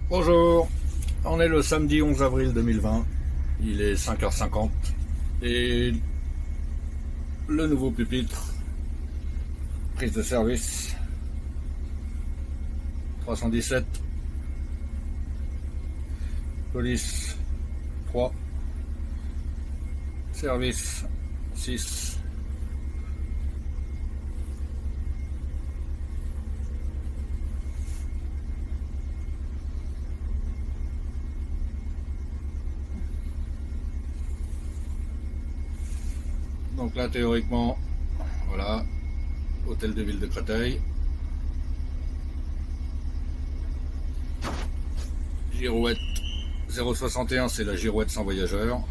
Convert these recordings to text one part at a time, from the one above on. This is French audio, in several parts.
Bonjour, on est le samedi 11 avril 2020, il est 5h50 et le nouveau pupitre, prise de service 317, police 3, service 6. Donc là, théoriquement, voilà, hôtel de ville de Créteil. Girouette 061, c'est la girouette sans voyageurs.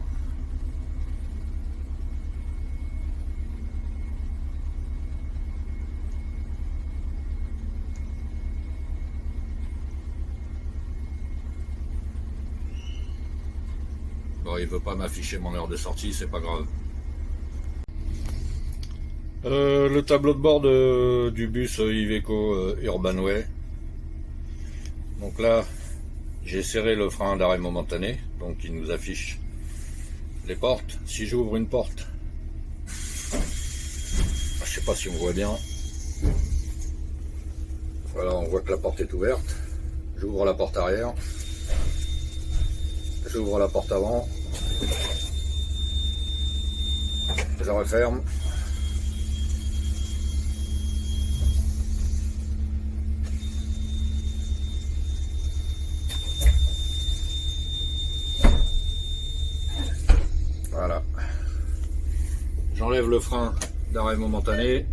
Bon, il veut pas m'afficher mon heure de sortie, c'est pas grave. Le tableau de bord du bus Iveco Urbanway. Donc là, j'ai serré le frein d'arrêt momentané, donc il nous affiche les portes. Si j'ouvre une porte, je sais pas si on voit bien. Voilà, on voit que la porte est ouverte. J'ouvre la porte arrière. J'ouvre la porte avant. Je referme. Voilà. J'enlève le frein d'arrêt momentané.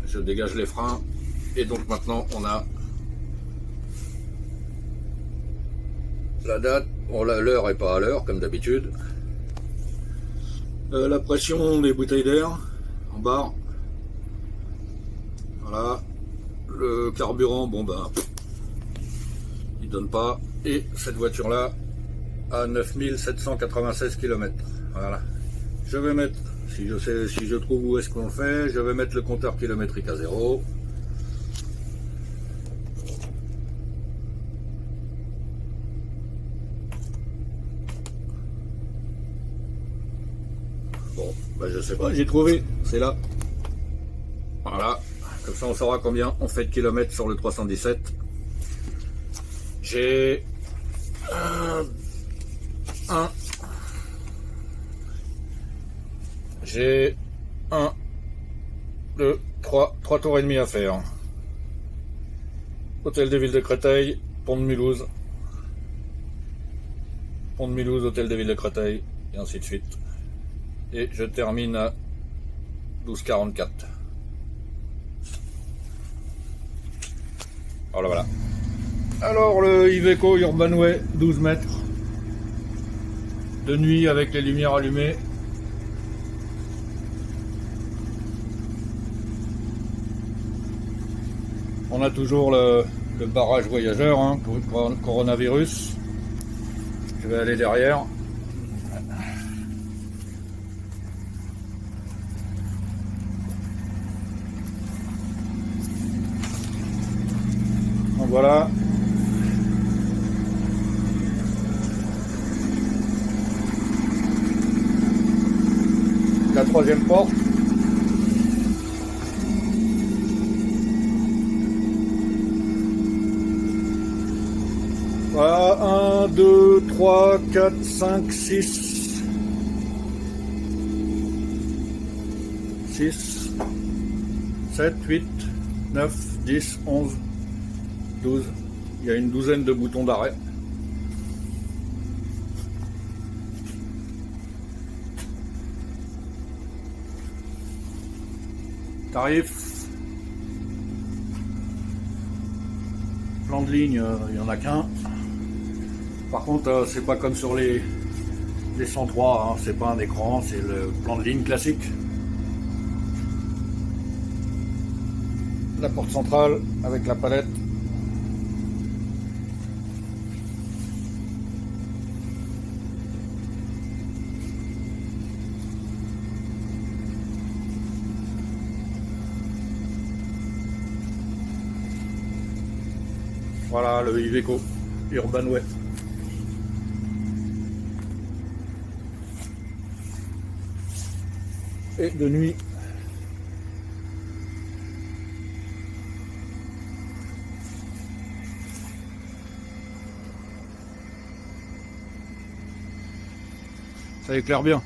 Je dégage les freins. Et donc maintenant on a la date. Bon, l'heure est pas à l'heure comme d'habitude. La pression des bouteilles d'air en barre. Voilà. Le carburant, bon ben, il donne pas. Et cette voiture là à 9796 km. Voilà. Je vais mettre, si je trouve où est-ce qu'on le fait, je vais mettre le compteur kilométrique à 0. Bon, ben je sais pas, j'ai trouvé, c'est là. Voilà, comme ça on saura combien on fait de kilomètres sur le 317. J'ai j'ai 1, 2, 3 tours et demi à faire. Hôtel de ville de Créteil, Pont de Mulhouse. Pont de Mulhouse, hôtel de ville de Créteil, et ainsi de suite. Et je termine à 12h44. Voilà. Alors le Iveco Urbanway, 12 mètres. De nuit avec les lumières allumées. On a toujours le barrage voyageur hein, pour le coronavirus. Je vais aller derrière. Donc voilà. La troisième porte. Voilà, 1, 2, 3, 4, 5, 6. 6, 7, 8, 9, 10, 11, 12. Il y a une douzaine de boutons d'arrêt. Tarif. Plan de ligne, il n'y en a qu'un. Par contre, c'est pas comme sur les 103, hein, c'est pas un écran, c'est le plan de ligne classique. La porte centrale avec la palette. Voilà le Iveco. Urbanway. Et de nuit, ça éclaire bien.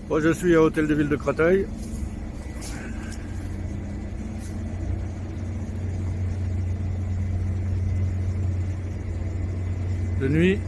Moi je suis à Hôtel de Ville de Créteil. De nuit.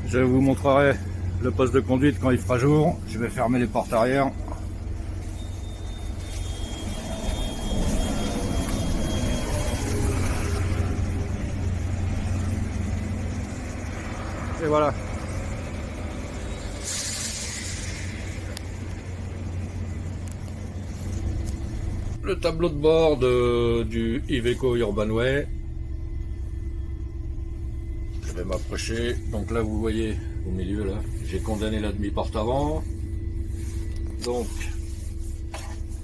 Je vous montrerai le poste de conduite quand il fera jour. Je vais fermer les portes arrière. Et voilà. Le tableau de bord du Iveco Urbanway. Je vais m'approcher. Donc là, vous voyez au milieu, là, j'ai condamné la demi-porte avant. Donc,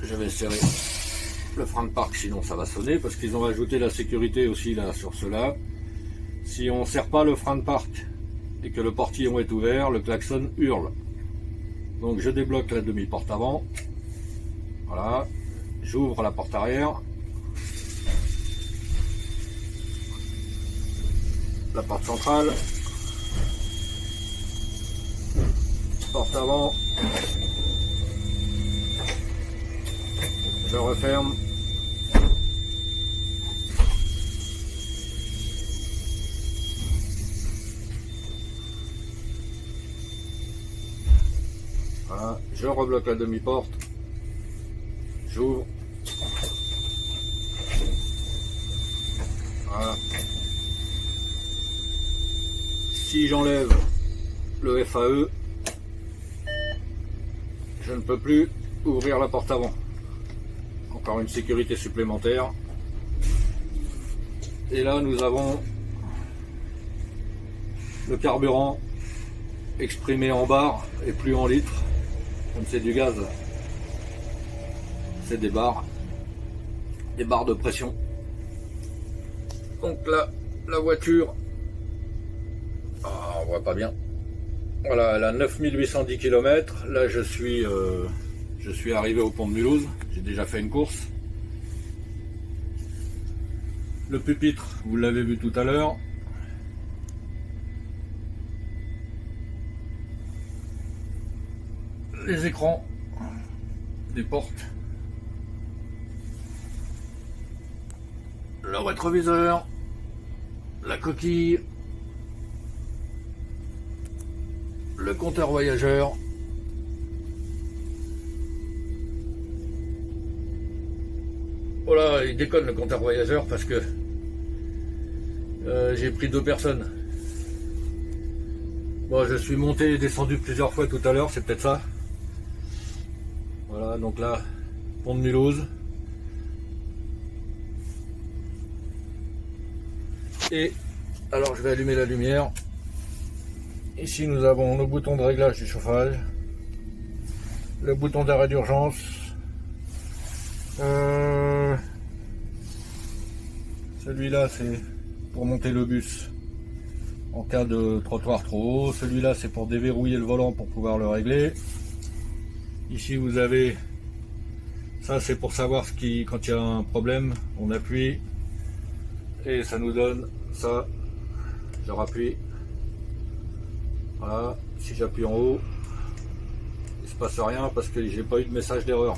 je vais serrer le frein de parc, sinon ça va sonner, parce qu'ils ont ajouté la sécurité aussi là sur cela. Si on ne serre pas le frein de parc et que le portillon est ouvert, le klaxon hurle. Donc je débloque la demi-porte avant. Voilà. J'ouvre la porte arrière. La porte centrale. Porte avant. Je referme. Voilà. Je rebloque la demi-porte. J'ouvre. Voilà. Si j'enlève le FAE, je ne peux plus ouvrir la porte avant. Encore une sécurité supplémentaire. Et là, nous avons le carburant exprimé en bar et plus en litres. Comme c'est du gaz, c'est des barres de pression. Donc là, la voiture, on voit pas bien. Voilà, elle a 9810 km. Là, je suis arrivé au pont de Mulhouse. J'ai déjà fait une course. Le pupitre, vous l'avez vu tout à l'heure. Les écrans des portes. Le rétroviseur. La coquille. Le compteur voyageur. Voilà, il déconne le compteur voyageur parce que j'ai pris 2 personnes. Bon, je suis monté et descendu plusieurs fois tout à l'heure, c'est peut-être ça. Voilà, donc là, pont de Mulhouse. Et alors je vais allumer la lumière. Ici nous avons nos boutons de réglage du chauffage, le bouton d'arrêt d'urgence, celui-là c'est pour monter le bus en cas de trottoir trop haut, celui-là c'est pour déverrouiller le volant pour pouvoir le régler. Ici vous avez, ça c'est pour savoir quand il y a un problème, on appuie et ça nous donne ça, je rappuie. Voilà, si j'appuie en haut, il se passe rien parce que j'ai pas eu de message d'erreur.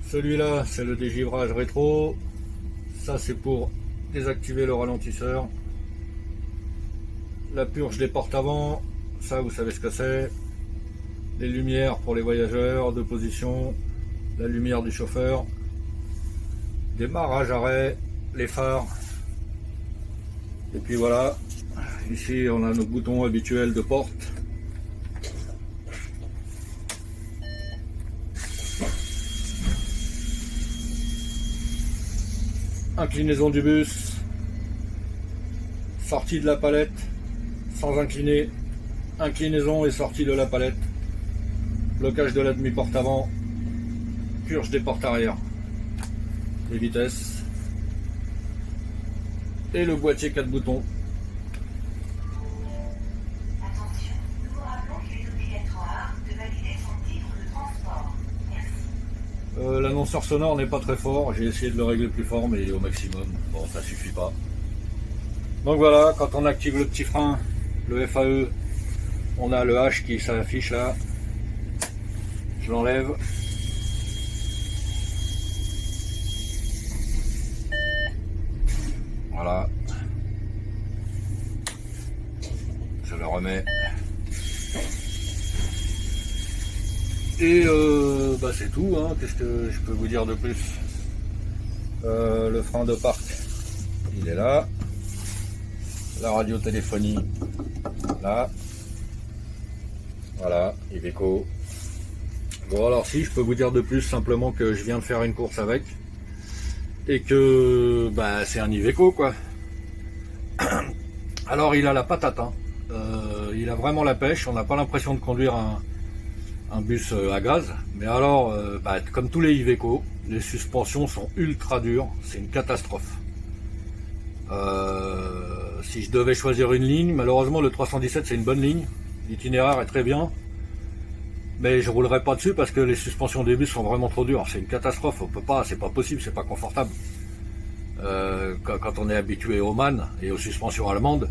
Celui-là, c'est le dégivrage rétro. Ça, c'est pour désactiver le ralentisseur. La purge des portes avant, ça, vous savez ce que c'est. Les lumières pour les voyageurs de position, la lumière du chauffeur, démarrage arrêt, les phares. Et puis voilà, ici on a nos boutons habituels de porte. Inclinaison du bus, sortie de la palette, sans incliner, inclinaison et sortie de la palette, blocage de la demi-porte avant, purge des portes arrière, les vitesses. Et le boîtier 4 boutons. Attention, nous vous rappelons qu'il est obligatoire de valider son titre de transport. Merci. L'annonceur sonore n'est pas très fort, j'ai essayé de le régler plus fort mais au maximum, bon ça suffit pas. Donc voilà, quand on active le petit frein, le FAE, on a le H qui s'affiche là, je l'enlève. Voilà, je le remets et bah c'est tout, hein. Qu'est-ce que je peux vous dire de plus? Le frein de parc, il est là, la radiotéléphonie là, voilà, Iveco. Bon alors si, je peux vous dire de plus simplement que je viens de faire une course avec. Et que bah, c'est un Iveco quoi. Alors il a la patate, hein. Il a vraiment la pêche, on n'a pas l'impression de conduire un bus à gaz. Mais alors, bah, comme tous les Iveco, les suspensions sont ultra dures, c'est une catastrophe. Si je devais choisir une ligne, malheureusement le 317 c'est une bonne ligne, l'itinéraire est très bien. Mais je roulerai pas dessus parce que les suspensions des bus sont vraiment trop dures. C'est une catastrophe, on peut pas, c'est pas possible, c'est pas confortable. Quand on est habitué aux MAN et aux suspensions allemandes,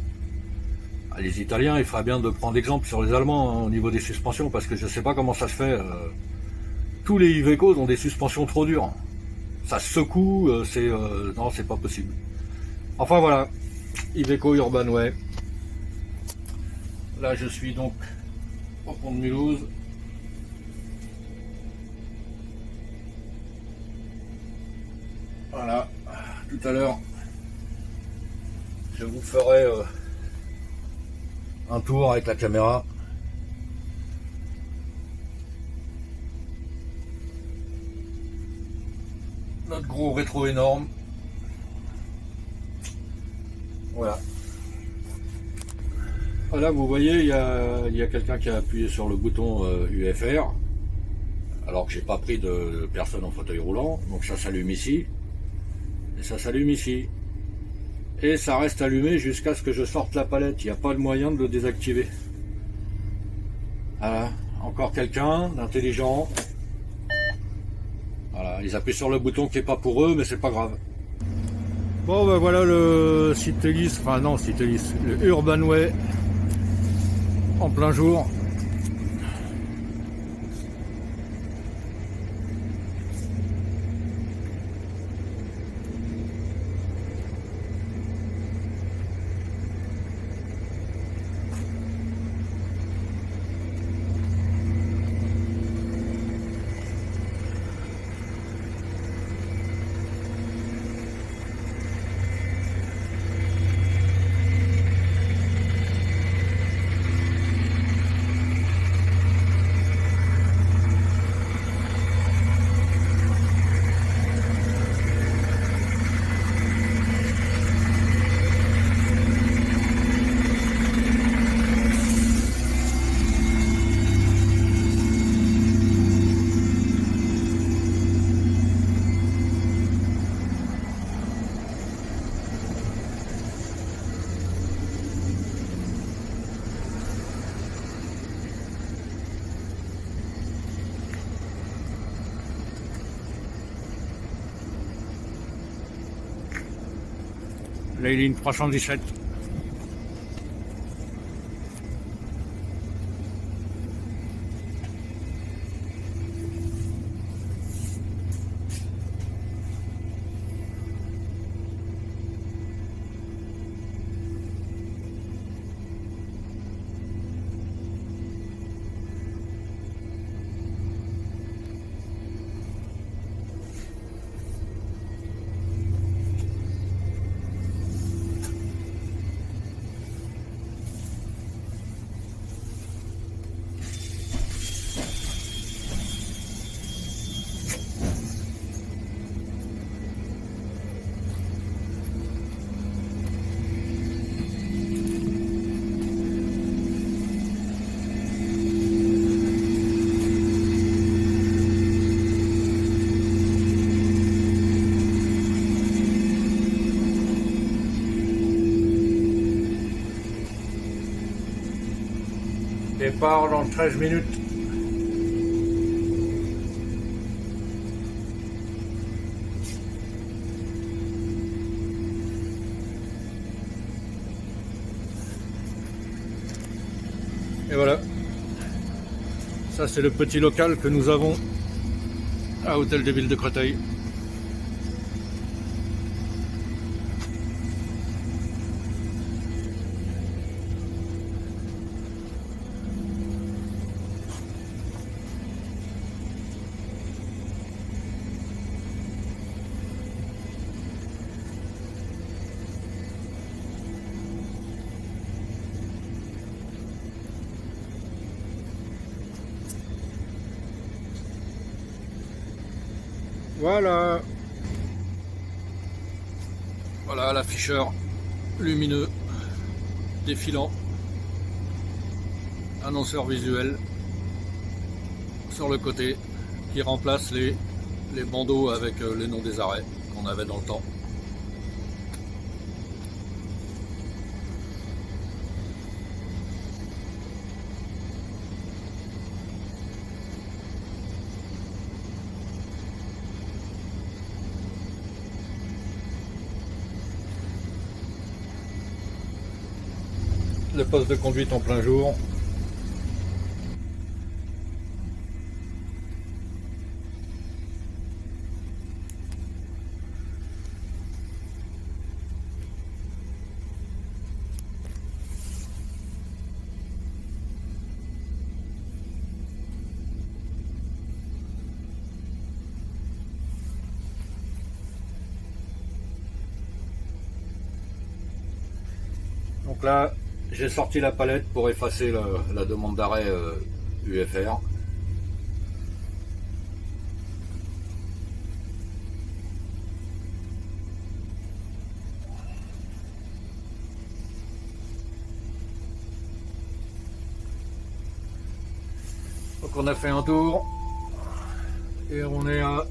les Italiens, il ferait bien de prendre exemple sur les Allemands hein, au niveau des suspensions, parce que je sais pas comment ça se fait. Tous les Iveco ont des suspensions trop dures. Ça secoue, non, c'est pas possible. Enfin voilà, Iveco Urbanway. Là, je suis donc au pont de Mulhouse. Voilà, tout à l'heure, je vous ferai un tour avec la caméra. Notre gros rétro énorme. Voilà. Voilà, vous voyez, il y a quelqu'un qui a appuyé sur le bouton UFR, alors que j'ai pas pris de personne en fauteuil roulant, donc ça s'allume ici. Et ça s'allume ici. Et ça reste allumé jusqu'à ce que je sorte la palette. Il n'y a pas de moyen de le désactiver. Voilà. Encore quelqu'un d'intelligent. Voilà. Ils appuient sur le bouton qui n'est pas pour eux, mais c'est pas grave. Bon, ben voilà le Citelis. Enfin, non, Citelis. Le Urbanway. En plein jour. les lignes 317. Départ dans 13 minutes. Et voilà. Ça c'est le petit local que nous avons à Hôtel de Ville de Créteil. Voilà. Voilà l'afficheur lumineux, défilant, annonceur visuel sur le côté qui remplace les bandeaux avec les noms des arrêts qu'on avait dans le temps. Le poste de conduite en plein jour. Donc là, j'ai sorti la palette pour effacer la demande d'arrêt UFR. Donc on a fait un tour et on est à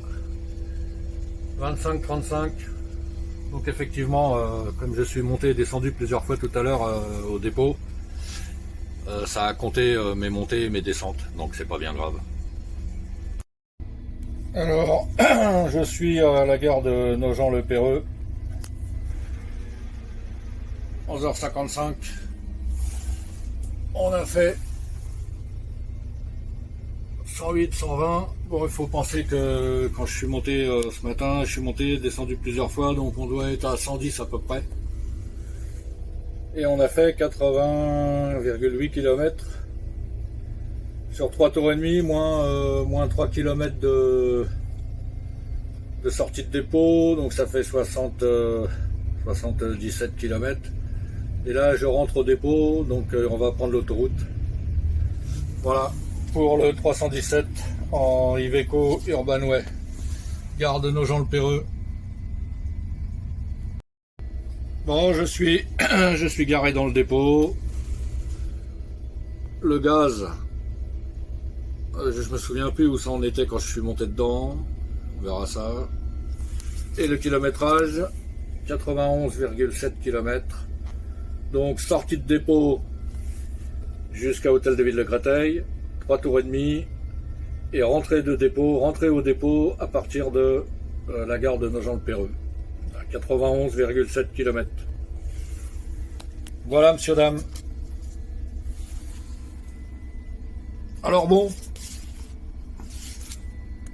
25-35. Donc effectivement, comme je suis monté et descendu plusieurs fois tout à l'heure au dépôt, ça a compté mes montées et mes descentes, donc c'est pas bien grave. Alors, je suis à la gare de Nogent-le-Péreux, 11h55. On a fait 108, 120. Bon, il faut penser que quand je suis monté ce matin, je suis monté, descendu plusieurs fois, donc on doit être à 110 à peu près. Et on a fait 80,8 km sur 3 tours et demi, moins 3 km de sortie de dépôt, donc ça fait 77 km. Et là, je rentre au dépôt, donc on va prendre l'autoroute. Voilà. Pour le 317 en Iveco Urbanway, gare de Nogent-le-Péreux. Bon, je suis garé dans le dépôt. Le gaz, je me souviens plus où ça en était quand je suis monté dedans. On verra ça. Et le kilométrage, 91,7 km. Donc sortie de dépôt jusqu'à Hôtel de Ville de Créteil. 3 tours et demi, et rentrer au dépôt à partir de la gare de Nogent-le-Péreux, à 91,7 km. Voilà, monsieur, dame. Alors bon,